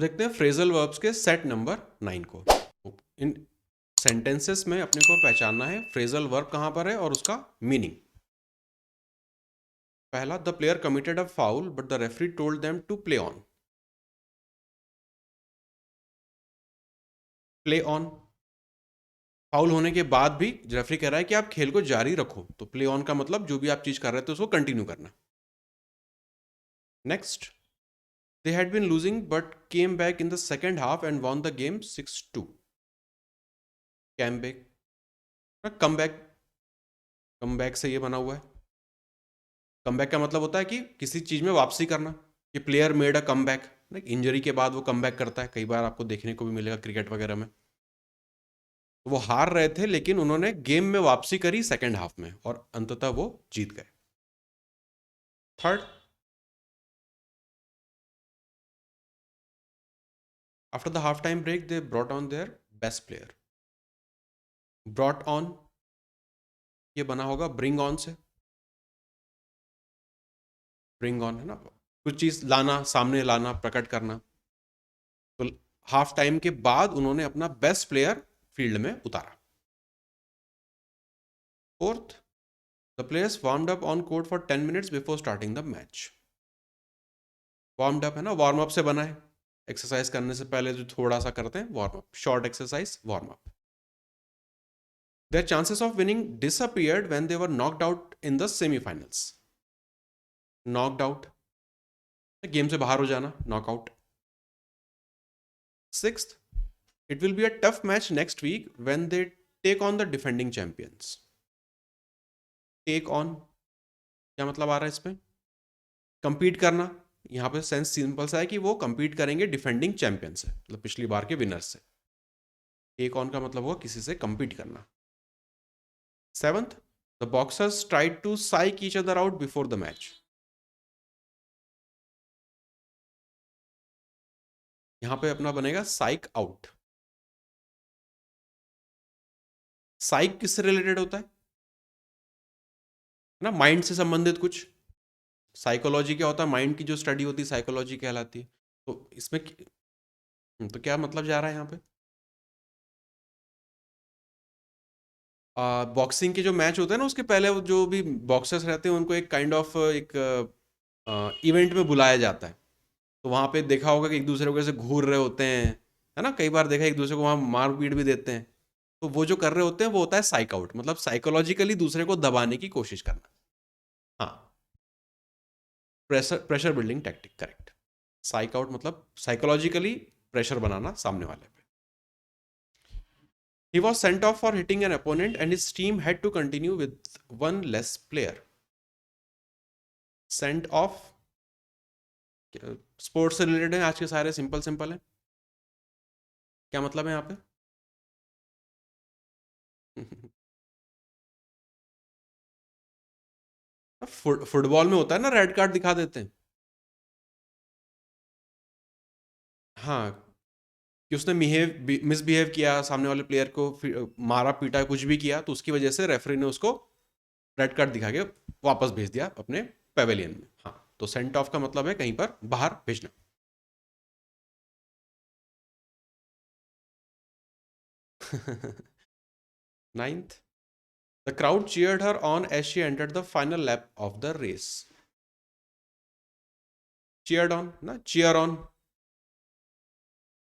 देखते हैं phrasal verbs के सेट नंबर 9 को। इन सेंटेंसेस में अपने को पहचानना है फ्रेजल वर्ब कहां पर है और उसका मीनिंग। पहला, the player committed a foul but the referee told them to play on. Play on, foul होने के बाद भी रेफरी कह रहा है कि आप खेल को जारी रखो, तो प्ले ऑन का मतलब जो भी आप चीज कर रहे थे उसको कंटिन्यू करना। Next, they had been losing but came back in the second half and won the game 6-2। Came back, come back, come back से ये बना हुआ है। कम बैक का मतलब होता है कि किसी चीज में वापसी करना, कि player made a come back, injury के बाद वो कम बैक करता है। कई बार आपको देखने को भी मिलेगा क्रिकेट वगैरह में। वो हार रहे थे लेकिन उन्होंने गेम में वापसी करी सेकेंड हाफ में और अंततः वो जीत गए। Third, after the half time break they brought on their best player. Brought on, ये बना होगा ब्रिंग ऑन से। ब्रिंग ऑन है ना, कुछ चीज लाना, सामने लाना, प्रकट करना। तो हाफ टाइम के बाद उन्होंने अपना बेस्ट प्लेयर फील्ड में उतारा। Fourth, the players warmed up on court for 10 minutes before starting the match. Warmed up है ना, वार्म अप से बना है। एक्सरसाइज करने से पहले जो थोड़ा सा करते हैं warm up, short exercise, warm up. Their chances of winning disappeared when they were knocked out in the semi-finals. Knocked out, game से बाहर हो जाना, knockout. Sixth, it will be a tough match next week when they take on the defending champions. Take on, क्या मतलब आ रहा है इसमें? compete करना। यहाँ पे सेंस सिंपल सा है कि वो compete करेंगे डिफेंडिंग चैंपियन से, मतलब पिछली बार के विनर से। टेक ऑन का मतलब हुआ किसी से compete करना। Seventh, the boxers tried to psych each other out before the match. यहां पे अपना बनेगा साइक आउट। साइक किससे रिलेटेड होता है ना, माइंड से संबंधित कुछ। साइकोलॉजी क्या होता है, माइंड की जो स्टडी होती है साइकोलॉजी कहलाती है। तो इसमें तो क्या मतलब जा रहा है यहाँ पे, बॉक्सिंग के जो मैच होते हैं ना उसके पहले वो जो भी बॉक्सर्स रहते हैं उनको एक काइंड ऑफ एक इवेंट में बुलाया जाता है। तो वहां पे देखा होगा कि एक दूसरे को ऐसे घूर रहे होते हैं, है ना, कई बार देखा एक दूसरे को वहां मार पीट भी देते हैं। तो वो जो कर रहे होते हैं वो होता है साइक आउट, मतलब साइकोलॉजिकली दूसरे को दबाने की कोशिश करना। हाँ, pressure, pressure building tactic, correct. Psych out मतलब साइकोलॉजिकली प्रेशर बनाना सामने वाले पे। He was sent off for hitting an opponent and his team had to continue with one less player. Sent off, sports से रिलेटेड है आज के सारे, सिंपल सिंपल है। क्या मतलब है यहाँ पे? फुटबॉल में होता है ना, रेड कार्ड दिखा देते हैं। हाँ, कि उसने मिसबिहेव किया, सामने वाले प्लेयर को मारा पीटा कुछ भी किया, तो उसकी वजह से रेफरी ने उसको रेड कार्ड दिखा के वापस भेज दिया अपने पेवेलियन में। हाँ, तो सेंट ऑफ का मतलब है कहीं पर बाहर भेजना। Ninth, the crowd cheered her on as she entered the final lap of the race. cheered on ना, cheer on,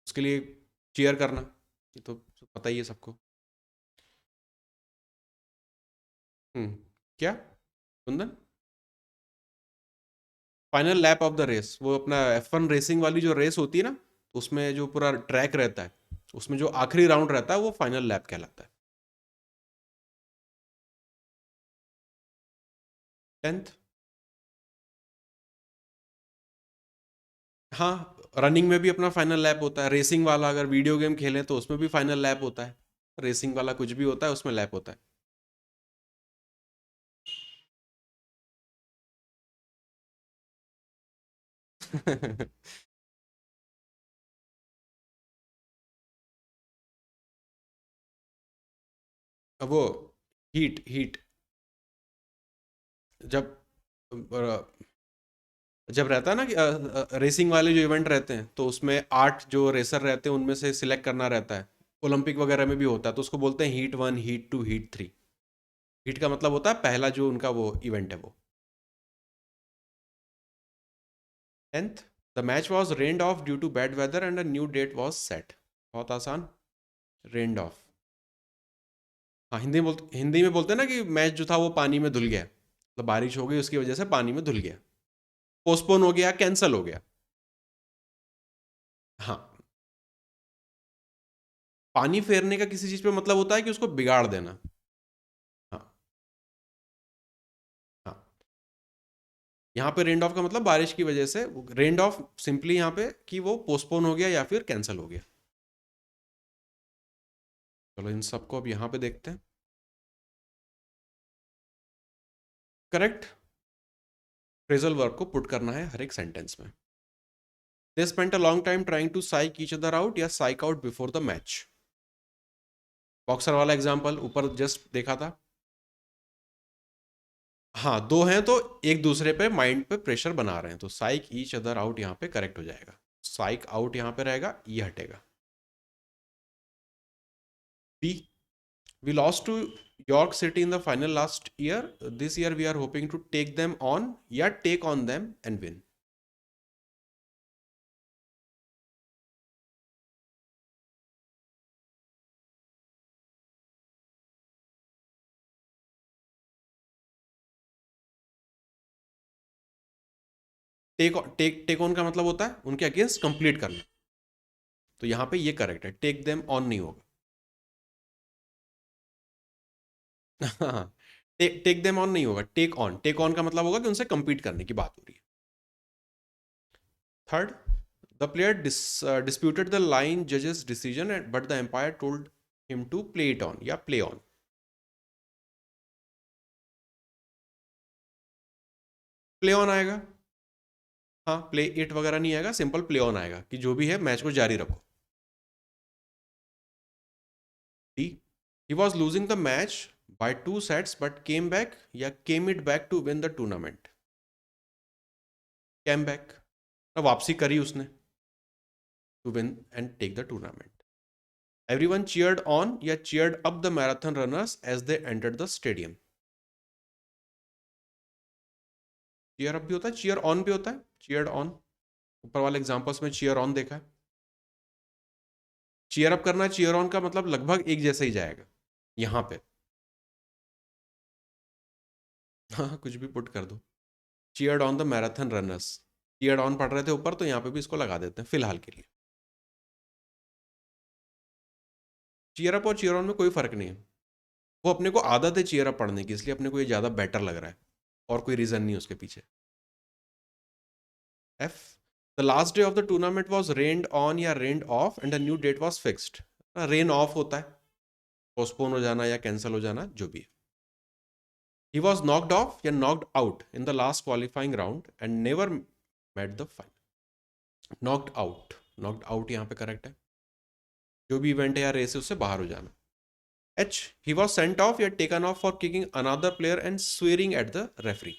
उसके लिए cheer करना, ये तो पता ही है सबको। हम्म, क्या Kundan? Final lap of the race, वो अपना F1 रेसिंग वाली जो रेस होती है ना, उसमें जो पूरा ट्रैक रहता है उसमें जो आखिरी राउंड रहता है वो फाइनल लैप कहलाता है। 10th, हाँ, रनिंग में भी अपना फाइनल लैप होता है। रेसिंग वाला अगर वीडियो गेम खेलें तो उसमें भी फाइनल लैप होता है। रेसिंग वाला कुछ भी होता है उसमें लैप होता है। वो हीट हीट, जब जब रहता है ना कि रेसिंग वाले जो इवेंट रहते हैं तो उसमें 8 जो रेसर रहते हैं उनमें से सिलेक्ट करना रहता है। ओलंपिक वगैरह में भी होता है, तो उसको बोलते हैं हीट 1, हीट 2, हीट 3। हीट का मतलब होता है पहला जो उनका वो इवेंट है वो। 10th, the match was rained off due to bad weather and a new date was set. बहुत आसान। Rained off. हाँ, हिंदी में बोलते हैं ना कि मैच जो था वो पानी में धुल गया, मतलब बारिश हो गई उसकी वजह से पानी में धुल गया, पोस्टपोन हो गया, कैंसल हो गया। हाँ, पानी फेरने का किसी चीज पे मतलब होता है कि उसको बिगाड़ देना। हाँ। हाँ, यहाँ पे रेंड ऑफ का मतलब बारिश की वजह से, रेंड ऑफ सिंपली यहाँ पे कि वो पोस्टपोन हो गया या फिर कैंसिल हो गया। चलो इन सबको अब यहाँ पे देखते हैं। करेक्ट फ्रेजल वर्ब को पुट करना है हर एक सेंटेंस में। They spent a long time trying to psych each other out या psych out before the match. Boxer वाला एग्जांपल ऊपर जस्ट देखा था। हाँ, दो हैं तो एक दूसरे पे माइंड पे प्रेशर बना रहे हैं, तो साइक ईच अदर आउट यहाँ पे करेक्ट हो जाएगा। साइक आउट यहाँ पे रहेगा, ये हटेगा। B, we lost to York City in the final last year. This year we are hoping to take them on या take on them and win. Take on का मतलब होता है उनके अगेंस्ट कंप्लीट करना, तो यहाँ पे ये करेक्ट है, टेक देम ऑन नहीं होगा। टेक देम ऑन नहीं होगा, टेक ऑन का मतलब होगा कि उनसे compete करने की बात हो रही है। Third, the player disputed the line judge's decision but the umpire told him to play it on या play on। प्ले ऑन आएगा। हाँ, प्ले इट वगैरह नहीं आएगा, सिंपल प्ले ऑन आएगा कि जो भी है मैच को जारी रखो। D, he was losing the match by 2 sets but came back या came it back to win the tournament। came back, वापसी करी उसने to win and take the tournament। everyone cheered on या cheered up the marathon runners as they entered the stadium। cheer up भी होता है, cheer on भी होता है, cheered on। ऊपर वाले एग्जांपल्स में cheer on देखा है। cheer up करना cheer on का मतलब लगभग एक जैसा ही जाएगा यहाँ पे। हाँ, कुछ भी पुट कर दो। cheered on the marathon runners, cheered on पढ़ रहे थे ऊपर, तो यहाँ पे भी इसको लगा देते हैं फिलहाल के लिए। चीयर अप और चीयर ऑन में कोई फर्क नहीं है, वो अपने को आदत है चीयर अप पढ़ने की, इसलिए अपने को ये ज़्यादा बेटर लग रहा है, और कोई रीज़न नहीं है उसके पीछे। F, the last day of the tournament was rained on या rained off and a new date was fixed. Rain off होता है पोस्टपोन हो जाना या कैंसिल हो जाना, जो भी है। ही वॉज नॉक्ड ऑफ या knocked out in the last qualifying round and never met the final. Knocked out, knocked out यहाँ पे करेक्ट है, जो भी इवेंट है या रेस है उससे बाहर हो जाना। H, he was sent off या taken off for kicking another player and swearing at the referee।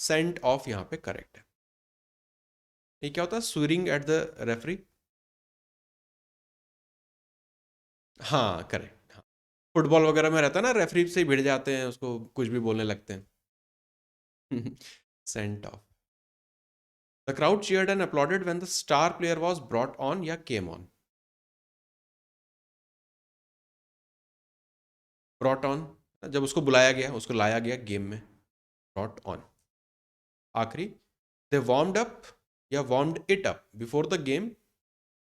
sent off यहाँ पे करेक्ट है। ये क्या होता है स्वेरिंग एट द रेफरी? हाँ करेक्ट। हाँ, फुटबॉल वगैरह में रहता है ना, रेफरी से भिड़ जाते हैं, उसको कुछ भी बोलने लगते हैं। Sent off. The crowd cheered and applauded when the star player was brought on या came on। brought on, जब उसको बुलाया गया, उसको लाया गया गेम में, brought on। आखिरी, they warmed up या warmed it up before the game।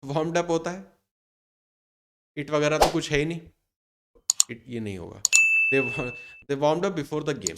warmed up होता है, इट वगैरह तो कुछ है ही नहीं, इट ये नहीं होगा। They warmed up before the game.